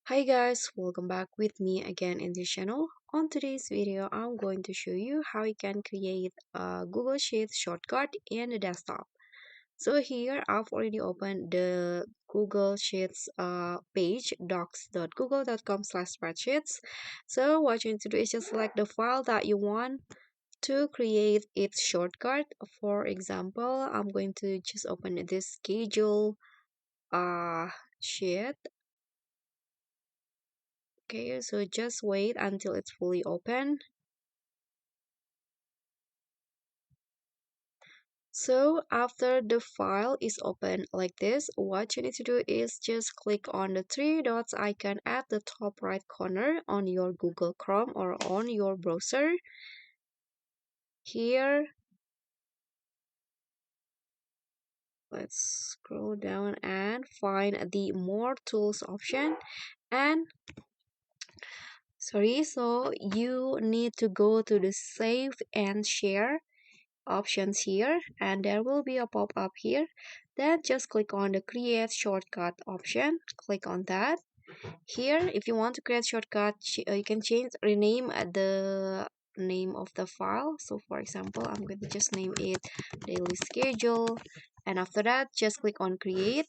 Hi guys, welcome back with me again in this channel. On today's video, I'm going to show you how you can create a Google Sheets shortcut in the desktop. So here I've already opened the Google Sheets page docs.google.com/spreadsheets. So what you need to do is just select the file that you want to create its shortcut. For example, I'm going to just open this schedule sheet. Okay, so just wait until it's fully open. So after the file is open like this, what you need to do is just click on the three dots icon at the top right corner on your Google Chrome or on your browser. Here, let's scroll down and find the more tools option. And so you need to go to the save and share options here, and there will be a pop-up here. Then just click on the create shortcut option, click on that. Here if you want to create shortcut, you can rename the name of the file. So for example, I'm going to just name it daily schedule, and after that just click on create,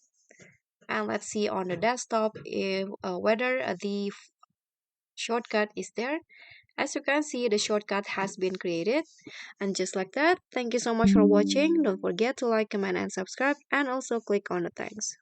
and let's see on the desktop if whether the shortcut is there. As you can see, the shortcut has been created. And just like that, thank you so much for watching. Don't forget to like, comment, and subscribe, and also click on the thanks.